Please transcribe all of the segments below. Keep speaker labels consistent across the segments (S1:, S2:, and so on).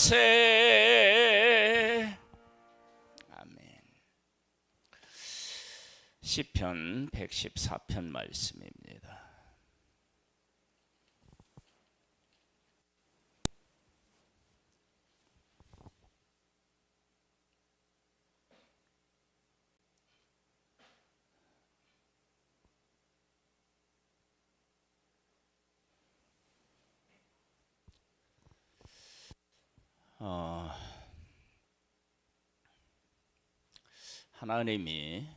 S1: 하세. 아멘. 시편 114편 말씀입니다. 하나님이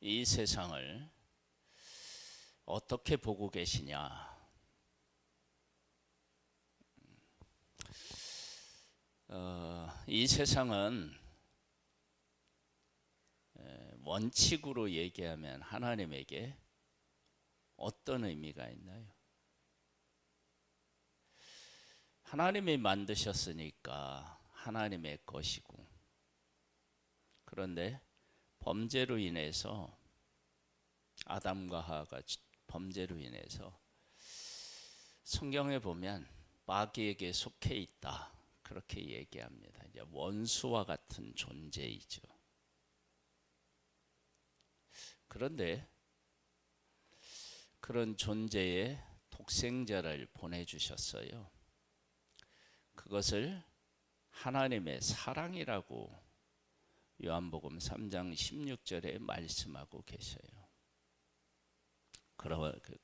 S1: 이 세상을 어떻게 보고 계시냐? 이 세상은 원칙으로 얘기하면 하나님에게 어떤 의미가 있나요? 하나님이 만드셨으니까 하나님의 것이고, 그런데 범죄로 인해서, 아담과 하와가 범죄로 인해서 성경에 보면 마귀에게 속해 있다, 그렇게 얘기합니다. 이제 원수와 같은 존재이죠. 그런데 그런 존재에 독생자를 보내주셨어요. 그것을 하나님의 사랑이라고 요한복음 3장 16절에 말씀하고 계셔요.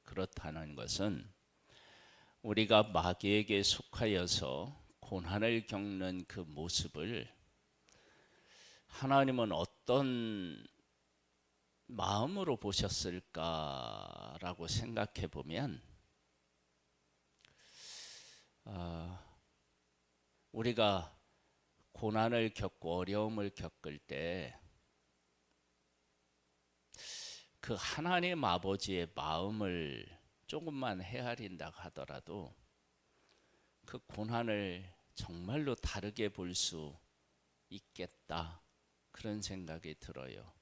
S1: 그렇다는 것은 우리가 마귀에게 속하여서 고난을 겪는 그 모습을 하나님은 어떤 마음으로 보셨을까라고 생각해 보면, 우리가 고난을 겪고 어려움을 겪을 때 그 하나님 아버지의 마음을 조금만 헤아린다 하더라도 그 고난을 정말로 다르게 볼 수 있겠다, 그런 생각이 들어요.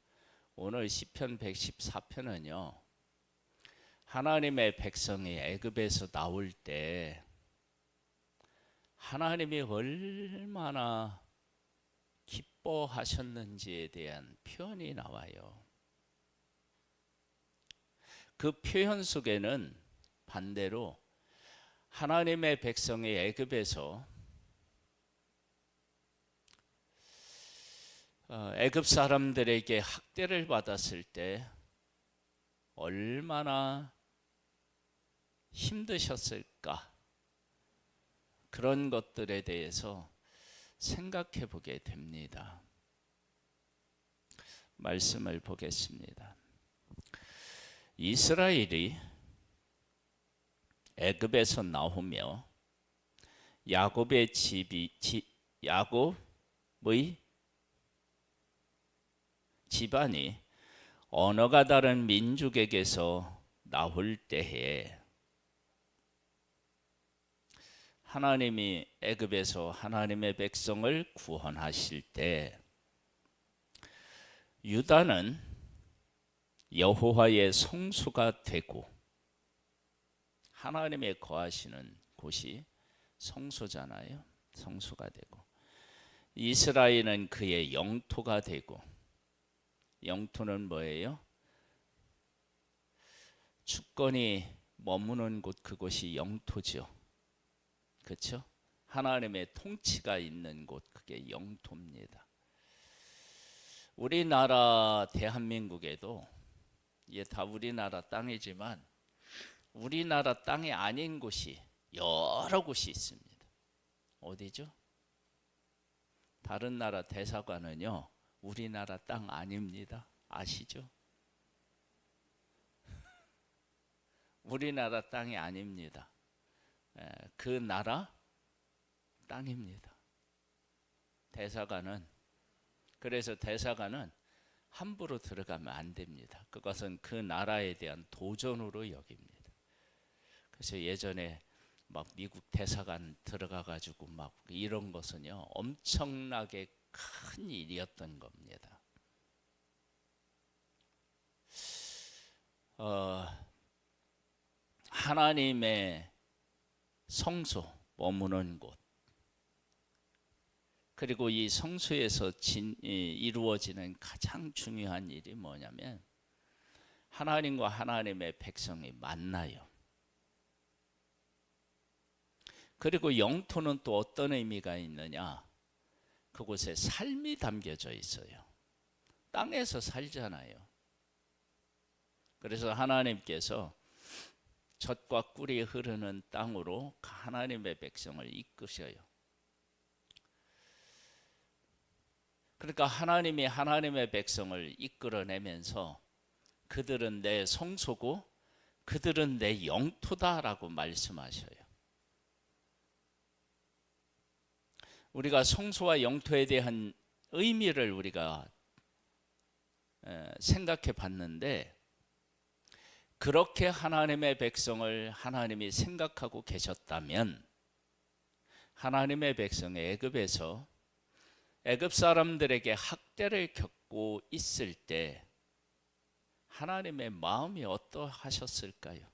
S1: 오늘 시편 114편은요, 하나님의 백성이 애굽에서 나올 때 하나님이 얼마나 기뻐하셨는지에 대한 표현이 나와요. 그 표현 속에는 반대로 하나님의 백성이 애굽에서 애굽 사람들에게 학대를 받았을 때 얼마나 힘드셨을까, 그런 것들에 대해서 생각해 보게 됩니다. 말씀을 보겠습니다. 이스라엘이 애굽에서 나오며 야곱의 집안이 언어가 다른 민족에게서 나올 때에 하나님이 애굽에서 하나님의 백성을 구원하실 때 유다는 여호와의 성소가 되고, 하나님의 거하시는 곳이 성소잖아요. 성소가 되고, 이스라엘은 그의 영토가 되고, 영토는 뭐예요? 주권이 머무는 곳, 그곳이 영토죠. 그렇죠? 하나님의 통치가 있는 곳, 그게 영토입니다. 우리나라 대한민국에도, 이게 다 우리나라 땅이지만 우리나라 땅이 아닌 곳이 여러 곳이 있습니다. 어디죠? 다른 나라 대사관은요, 우리나라 땅 아닙니다. 아시죠? 우리나라 땅이 아닙니다. 그 나라 땅입니다. 대사관은. 그래서 대사관은 함부로 들어가면 안 됩니다. 그것은 그 나라에 대한 도전으로 여깁니다. 그래서 예전에 막 미국 대사관 들어가 가지고 막 이런 것은요, 엄청나게 큰 일이었던 겁니다. 하나님의 성소, 머무는 곳, 그리고 이 성소에서 이루어지는 가장 중요한 일이 뭐냐면 하나님과 하나님의 백성이 만나요. 그리고 영토는 또 어떤 의미가 있느냐? 그곳에 삶이 담겨져 있어요. 땅에서 살잖아요. 그래서 하나님께서 젖과 꿀이 흐르는 땅으로 하나님의 백성을 이끄셔요. 그러니까 하나님이 하나님의 백성을 이끌어내면서 그들은 내 성소고 그들은 내 영토다라고 말씀하셔요. 우리가 성소와 영토에 대한 의미를 우리가 생각해 봤는데, 그렇게 하나님의 백성을 하나님이 생각하고 계셨다면 하나님의 백성이 애굽에서 애굽 사람들에게 학대를 겪고 있을 때 하나님의 마음이 어떠하셨을까요?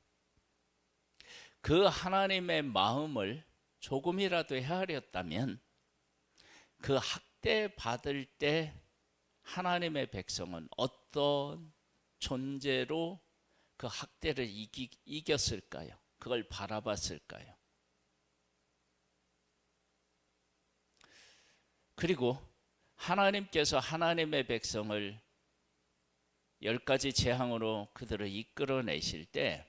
S1: 그 하나님의 마음을 조금이라도 헤아렸다면 그 학대 받을 때 하나님의 백성은 어떤 존재로 그 학대를 이겼을까요? 그걸 바라봤을까요? 그리고 하나님께서 하나님의 백성을 10가지 재앙으로 그들을 이끌어내실 때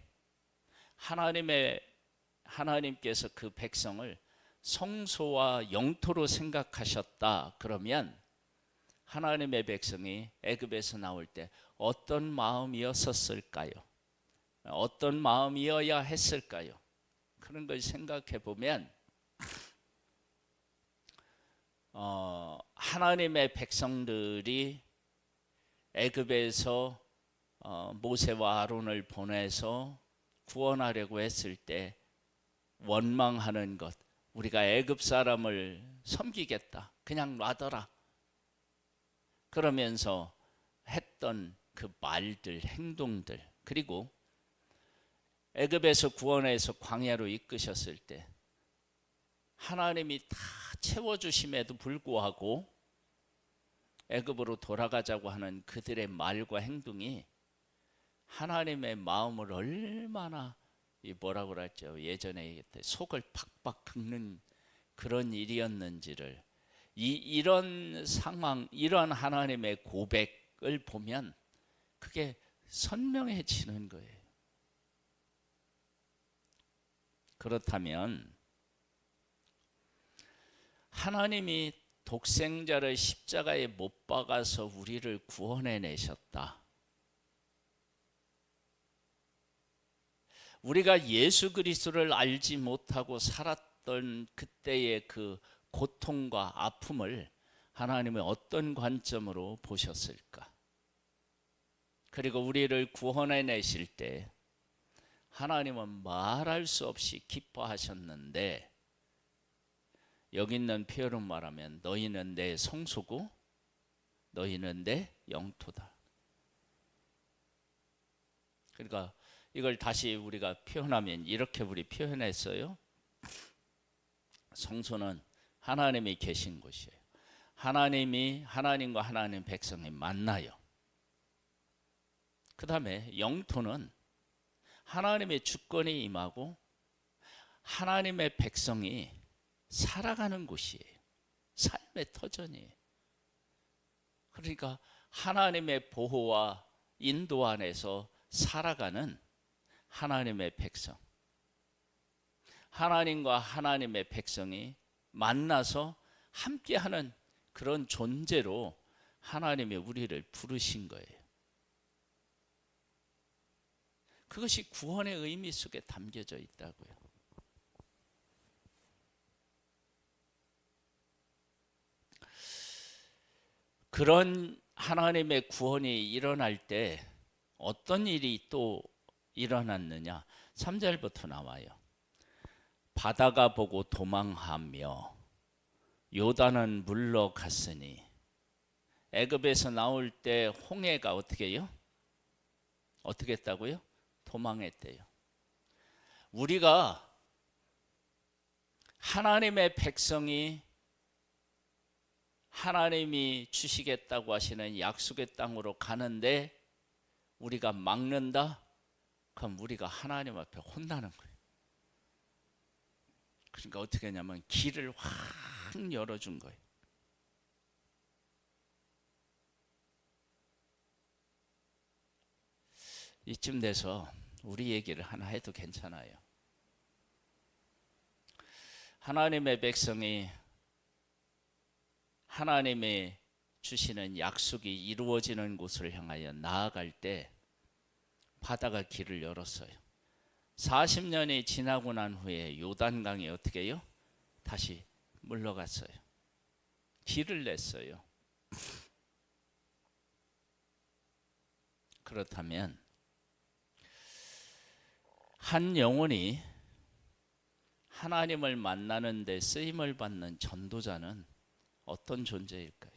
S1: 하나님께서 그 백성을 성소와 영토로 생각하셨다. 그러면 하나님의 백성이 애굽에서 나올 때 어떤 마음이었을까요? 어떤 마음이어야 했을까요? 그런 걸 생각해 보면 하나님의 백성들이 애굽에서 모세와 아론을 보내서 구원하려고 했을 때 원망하는 것, 우리가 애굽 사람을 섬기겠다, 그냥 놔둬라, 그러면서 했던 그 말들, 행동들, 그리고 애굽에서 구원해서 광야로 이끄셨을 때 하나님이 다 채워주심에도 불구하고 애굽으로 돌아가자고 하는 그들의 말과 행동이 하나님의 마음을 얼마나 뭐라고 그랬죠? 예전에 속을 팍팍 긁는 그런 일이었는지를, 이런 상황, 이런 하나님의 고백을 보면 그게 선명해지는 거예요. 그렇다면 하나님이 독생자를 십자가에 못 박아서 우리를 구원해내셨다. 우리가 예수 그리스도를 알지 못하고 살았던 그때의 그 고통과 아픔을 하나님은 어떤 관점으로 보셨을까? 그리고 우리를 구원해내실 때 하나님은 말할 수 없이 기뻐하셨는데, 여기 있는 표현으로 말하면 너희는 내 성소고 너희는 내 영토다. 그러니까 이걸 다시 우리가 표현하면 이렇게 우리 표현했어요. 성소는 하나님이 계신 곳이에요. 하나님과 하나님 백성이 만나요. 그 다음에 영토는 하나님의 주권이 임하고 하나님의 백성이 살아가는 곳이에요. 삶의 터전이에요. 그러니까 하나님의 보호와 인도 안에서 살아가는 하나님의 백성, 하나님과 하나님의 백성이 만나서 함께하는 그런 존재로 하나님이 우리를 부르신 거예요. 그것이 구원의 의미 속에 담겨져 있다고요. 그런 하나님의 구원이 일어날 때 어떤 일이 또 일어났느냐? 3절부터 나와요. 바다가 보고 도망하며 요단은 물러갔으니. 애굽에서 나올 때 홍해가 어떻게 해요? 어떻게 했다고요? 도망했대요. 우리가 하나님의 백성이 하나님이 주시겠다고 하시는 약속의 땅으로 가는데 우리가 막는다? 그럼 우리가 하나님 앞에 혼나는 거예요. 그러니까 어떻게 하냐면 길을 확 열어준 거예요. 이쯤 돼서 우리 얘기를 하나 해도 괜찮아요. 하나님의 백성이 하나님의 주시는 약속이 이루어지는 곳을 향하여 나아갈 때 바다가 길을 열었어요. 40년이 지나고 난 후에 요단강이 어떻게 해요? 다시 물러갔어요. 길을 냈어요. 그렇다면 한 영혼이 하나님을 만나는 데 쓰임을 받는 전도자는 어떤 존재일까요?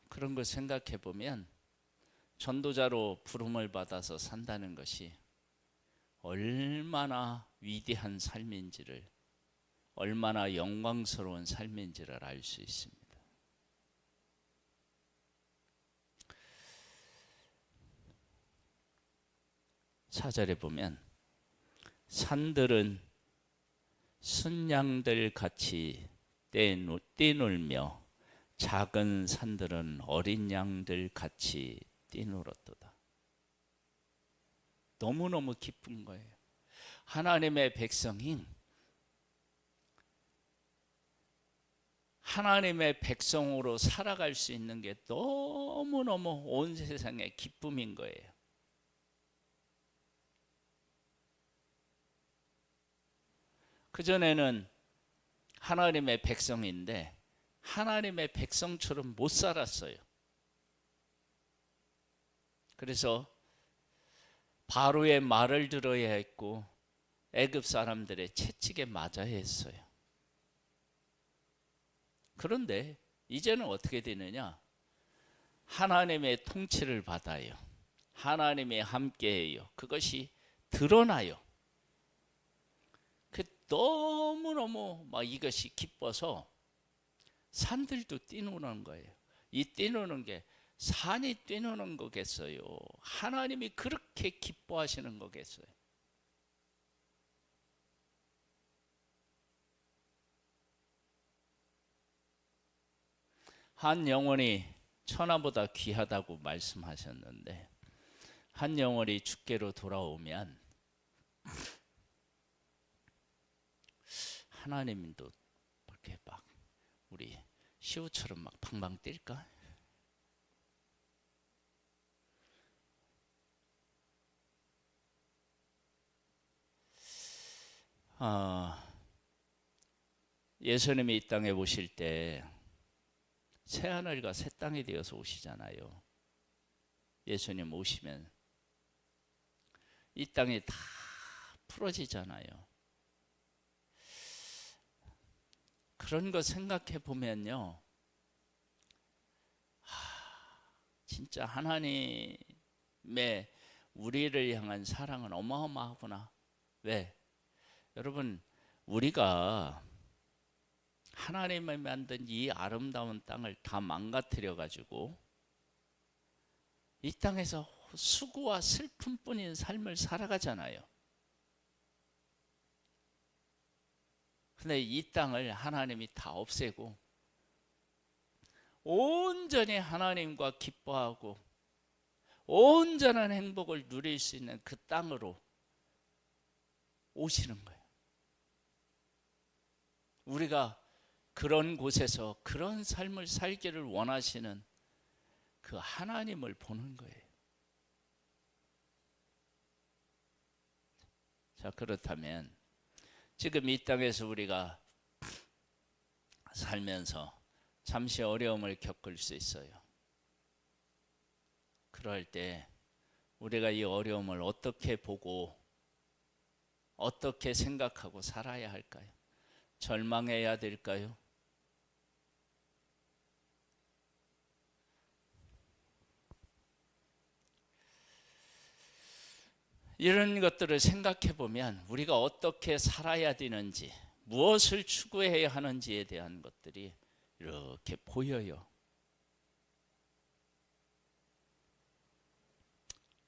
S1: 그런 걸 생각해 보면 전도자로 부름을 받아서 산다는 것이 얼마나 위대한 삶인지를, 얼마나 영광스러운 삶인지를 알 수 있습니다. 4절에 보면 산들은 순양들 같이 뛰놀며 작은 산들은 어린 양들 같이 뛰놀았도다. 너무너무 기쁜 거예요. 하나님의 백성인 하나님의 백성으로 살아갈 수 있는 게 너무너무 온 세상의 기쁨인 거예요. 그전에는 하나님의 백성인데 하나님의 백성처럼 못 살았어요. 그래서 바로의 말을 들어야 했고 애굽 사람들의 채찍에 맞아야 했어요. 그런데 이제는 어떻게 되느냐? 하나님의 통치를 받아요. 하나님이 함께해요. 그것이 드러나요. 너무너무 막 이것이 기뻐서 산들도 뛰노는 거예요. 이 뛰노는 게 산이 뛰노는 거겠어요? 하나님이 그렇게 기뻐하시는 거겠어요? 한 영혼이 천하보다 귀하다고 말씀하셨는데 한 영혼이 주께로 돌아오면 하나님도 이렇게 막 우리 시우처럼 막 방방 뛸까? 예수님이 이 땅에 오실 때 새하늘과 새 땅이 되어서 오시잖아요. 예수님 오시면 이 땅이 다 풀어지잖아요. 그런 거 생각해 보면요, 진짜 하나님의 우리를 향한 사랑은 어마어마하구나. 왜? 여러분, 우리가 하나님이 만든 이 아름다운 땅을 다 망가뜨려 가지고 이 땅에서 수고와 슬픔뿐인 삶을 살아가잖아요. 근데 이 땅을 하나님이 다 없애고 온전히 하나님과 기뻐하고 온전한 행복을 누릴 수 있는 그 땅으로 오시는 거예요. 우리가 그런 곳에서 그런 삶을 살기를 원하시는 그 하나님을 보는 거예요. 자, 그렇다면 지금 이 땅에서 우리가 살면서 잠시 어려움을 겪을 수 있어요. 그럴 때 우리가 이 어려움을 어떻게 보고 어떻게 생각하고 살아야 할까요? 절망해야 될까요? 이런 것들을 생각해 보면 우리가 어떻게 살아야 되는지, 무엇을 추구해야 하는지에 대한 것들이 이렇게 보여요.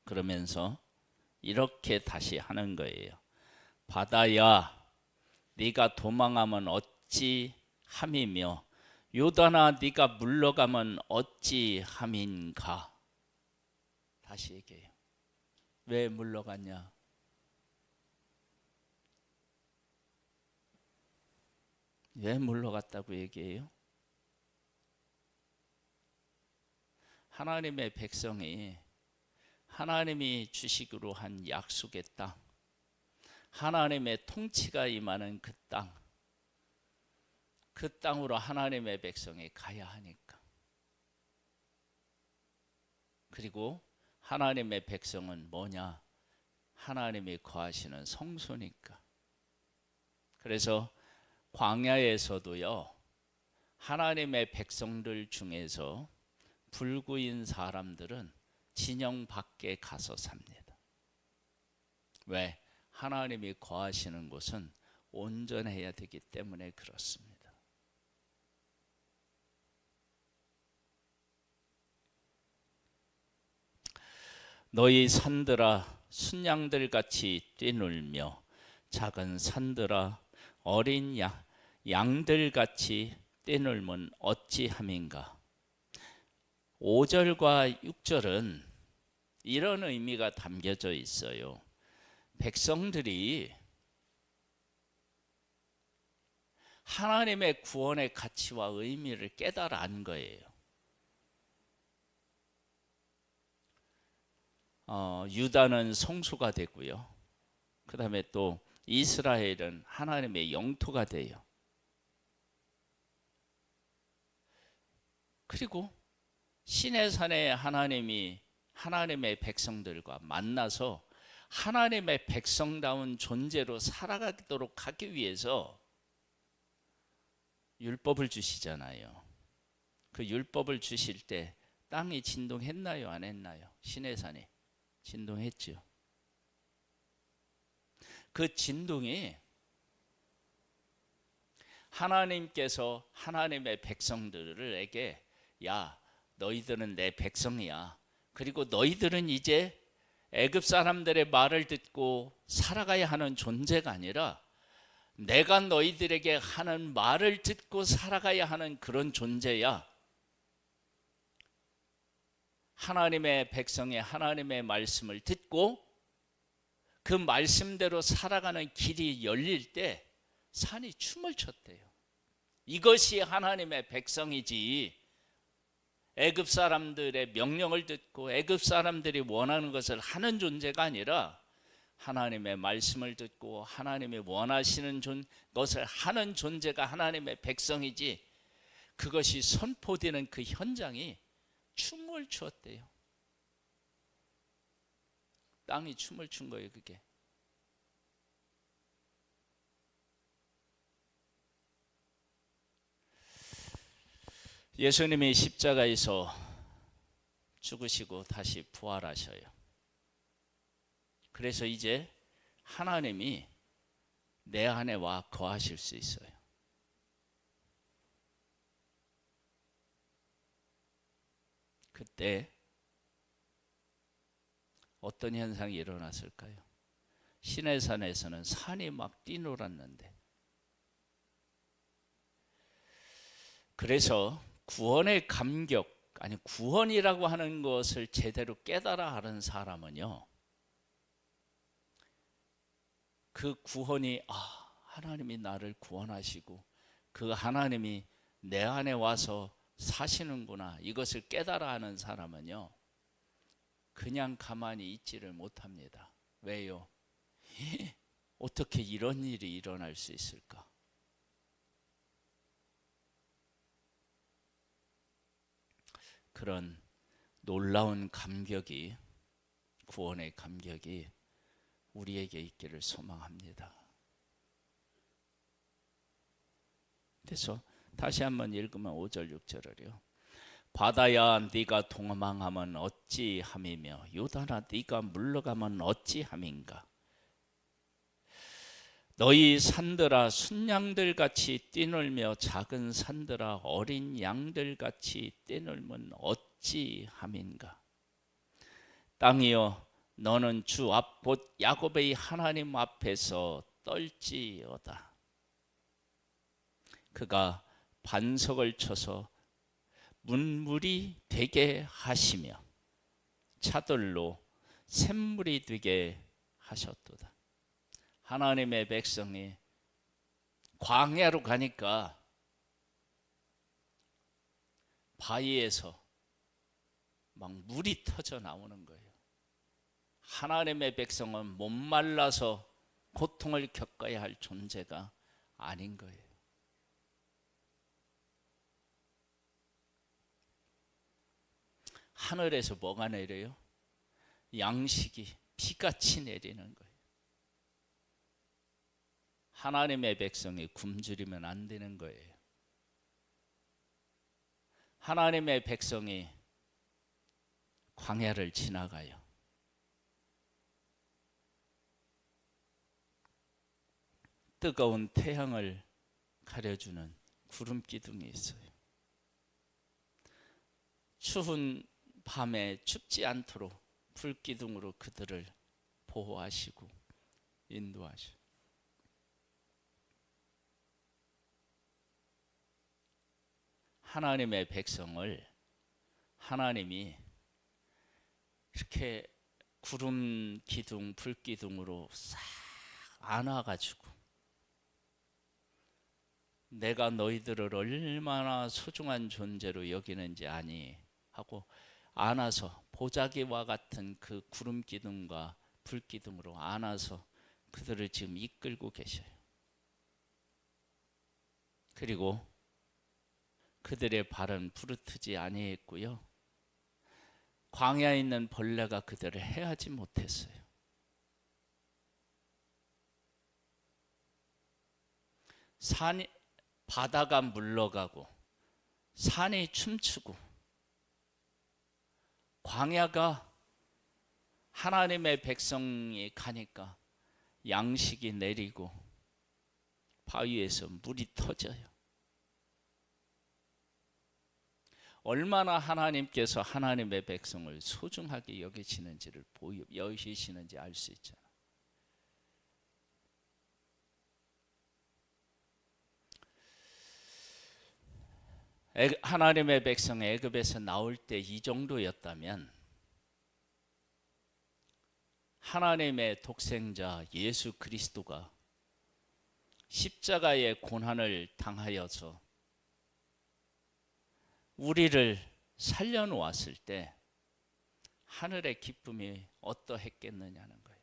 S1: 그러면서 이렇게 다시 하는 거예요. 바다야, 네가 도망하면 어찌 함이며 요단아, 네가 물러가면 어찌 함인가. 다시 얘기해요. 왜 물러갔냐? 왜 물러갔다고 얘기해요? 하나님의 백성이 하나님이 주시기로 한 약속의 땅, 하나님의 통치가 임하는 그 땅, 그 땅으로 하나님의 백성이 가야 하니까. 그리고 하나님의 백성은 뭐냐? 하나님이 거하시는 성소니까. 그래서 광야에서도요, 하나님의 백성들 중에서 불구인 사람들은 진영 밖에 가서 삽니다. 왜? 하나님이 거하시는 곳은 온전해야 되기 때문에 그렇습니다. 너희 산들아 순양들같이 뛰놀며 작은 산들아 어린 양들같이 뛰놀면 어찌함인가. 5절과 6절은 이런 의미가 담겨져 있어요. 백성들이 하나님의 구원의 가치와 의미를 깨달아 안 거예요. 유다는 성소가 되고요. 그 다음에 또 이스라엘은 하나님의 영토가 돼요. 그리고 시내산에 하나님이 하나님의 백성들과 만나서 하나님의 백성다운 존재로 살아가도록 하기 위해서 율법을 주시잖아요. 그 율법을 주실 때 땅이 진동했나요? 안 했나요? 시내산이 진동했죠. 그 진동이 하나님께서 하나님의 백성들에게 야, 너희들은 내 백성이야. 그리고 너희들은 이제 애굽 사람들의 말을 듣고 살아가야 하는 존재가 아니라 내가 너희들에게 하는 말을 듣고 살아가야 하는 그런 존재야. 하나님의 백성의 하나님의 말씀을 듣고 그 말씀대로 살아가는 길이 열릴 때 산이 춤을 췄대요. 이것이 하나님의 백성이지, 애굽 사람들의 명령을 듣고 애굽 사람들이 원하는 것을 하는 존재가 아니라 하나님의 말씀을 듣고 하나님이 원하시는 것을 하는 존재가 하나님의 백성이지, 그것이 선포되는 그 현장이 춤을 추었대요. 땅이 춤을 춘 거예요, 그게. 예수님이 십자가에서 죽으시고 다시 부활하셔요. 그래서 이제 하나님이 내 안에 와 거하실 수 있어요. 그때 어떤 현상이 일어났을까요? 시내산에서는 산이 막 뛰놀았는데, 그래서 구원의 감격, 아니 구원이라고 하는 것을 제대로 깨달아 하는 사람은요, 그 구원이 하나님이 나를 구원하시고 그 하나님이 내 안에 와서 사시는구나, 이것을 깨달아 하는 사람은요 그냥 가만히 있지를 못합니다. 왜요? 어떻게 이런 일이 일어날 수 있을까? 그런 놀라운 감격이, 구원의 감격이 우리에게 있기를 소망합니다. 그래서 다시 한번 읽으면 5절 6절을요. 바다야 네가 도망하면 어찌함이며 요단아 네가 물러가면 어찌함인가. 너희 산들아 순양들 같이 뛰놀며 작은 산들아 어린 양들 같이 뛰놀면 어찌함인가. 땅이여 너는 주 앞 곧 야곱의 하나님 앞에서 떨지어다. 그가 반석을 쳐서 문물이 되게 하시며 차들로 샘물이 되게 하셨도다. 하나님의 백성이 광야로 가니까 바위에서 막 물이 터져 나오는 거예요. 하나님의 백성은 목말라서 고통을 겪어야 할 존재가 아닌 거예요. 하늘에서 뭐가 내려요? 양식이 비같이 내리는 거예요. 하나님의 백성이 굶주리면 안 되는 거예요. 하나님의 백성이 광야를 지나가요. 뜨거운 태양을 가려주는 구름 기둥이 있어요. 추운 밤에 춥지 않도록 불 기둥으로 그들을 보호하시고 인도하시고, 하나님의 백성을 하나님이 이렇게 구름 기둥, 불 기둥으로 싹 안아가지고 내가 너희들을 얼마나 소중한 존재로 여기는지 아니 하고 안아서 보자기와 같은 그 구름 기둥과 불 기둥으로 안아서 그들을 지금 이끌고 계셔요. 그리고 그들의 발은 부르트지 아니했고요. 광야에 있는 벌레가 그들을 해하지 못했어요. 바다가 물러가고 산이 춤추고 광야가 하나님의 백성이 가니까 양식이 내리고 바위에서 물이 터져요. 얼마나 하나님께서 하나님의 백성을 소중하게 여기시는지를 여기시는지 알 수 있잖아요. 하나님의 백성 애굽에서 나올 때 이 정도였다면 하나님의 독생자 예수 그리스도가 십자가의 고난을 당하여서 우리를 살려놓았을 때 하늘의 기쁨이 어떠했겠느냐는 거예요.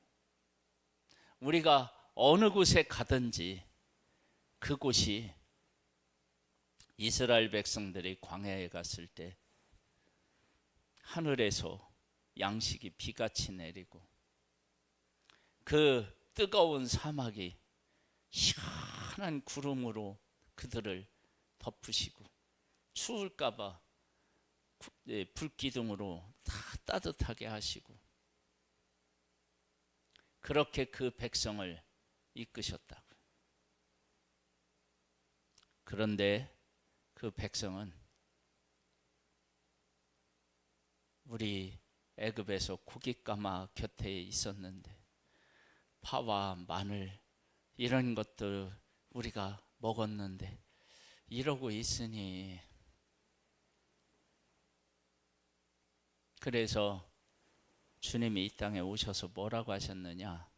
S1: 우리가 어느 곳에 가든지 그곳이 이스라엘 백성들이 광야에 갔을 때 하늘에서 양식이 비같이 내리고 그 뜨거운 사막이 시원한 구름으로 그들을 덮으시고 추울까봐 불기둥으로 다 따뜻하게 하시고 그렇게 그 백성을 이끄셨다고. 그런데 그 백성은 우리 애굽에서 고깃가마 곁에 있었는데 파와 마늘 이런 것들 우리가 먹었는데 이러고 있으니, 그래서 주님이 이 땅에 오셔서 뭐라고 하셨느냐?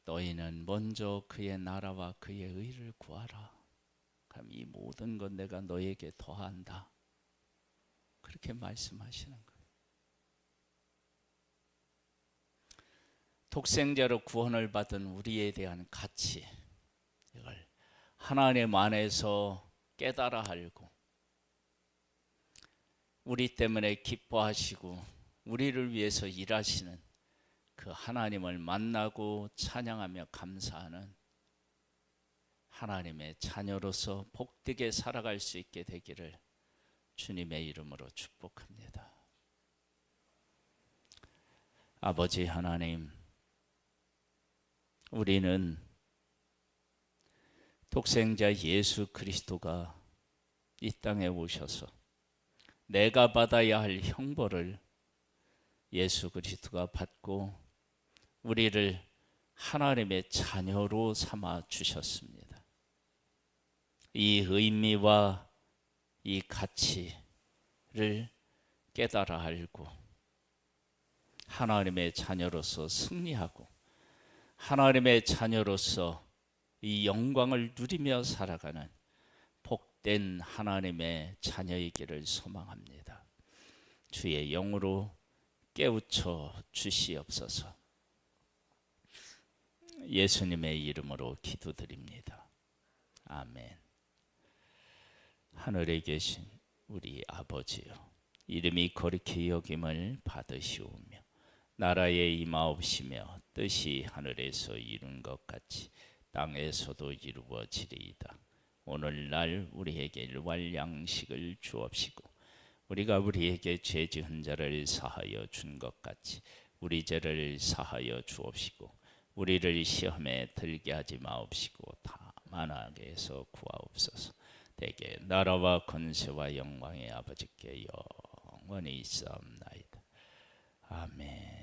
S1: 너희는 먼저 그의 나라와 그의 의를 구하라. 그럼 이 모든 건 내가 너에게 더한다. 그렇게 말씀하시는 거예요. 독생자로 구원을 받은 우리에 대한 가치, 이걸 하나님 안에서 깨달아 알고 우리 때문에 기뻐하시고 우리를 위해서 일하시는 그 하나님을 만나고 찬양하며 감사하는 하나님의 자녀로서 복되게 살아갈 수 있게 되기를 주님의 이름으로 축복합니다. 아버지 하나님, 우리는 독생자 예수 그리스도가 이 땅에 오셔서 내가 받아야 할 형벌을 예수 그리스도가 받고 우리를 하나님의 자녀로 삼아 주셨습니다. 이 의미와 이 가치를 깨달아 알고 하나님의 자녀로서 승리하고 하나님의 자녀로서 이 영광을 누리며 살아가는 복된 하나님의 자녀이기를 소망합니다. 주의 영으로 깨우쳐 주시옵소서. 예수님의 이름으로 기도드립니다. 아멘. 하늘에 계신 우리 아버지여, 이름이 거룩히 여김을 받으시오며 나라에 임하옵시며 뜻이 하늘에서 이룬 것 같이 땅에서도 이루어지리이다. 오늘날 우리에게 일용할 양식을 주옵시고 우리가 우리에게 죄 지은 자를 사하여 준 것 같이 우리 죄를 사하여 주옵시고 우리를 시험에 들게 하지 마옵시고 다만 악에서 구하옵소서. 대개 나라와 권세와 영광의 아버지께 영원히 있사옵나이다. 아멘.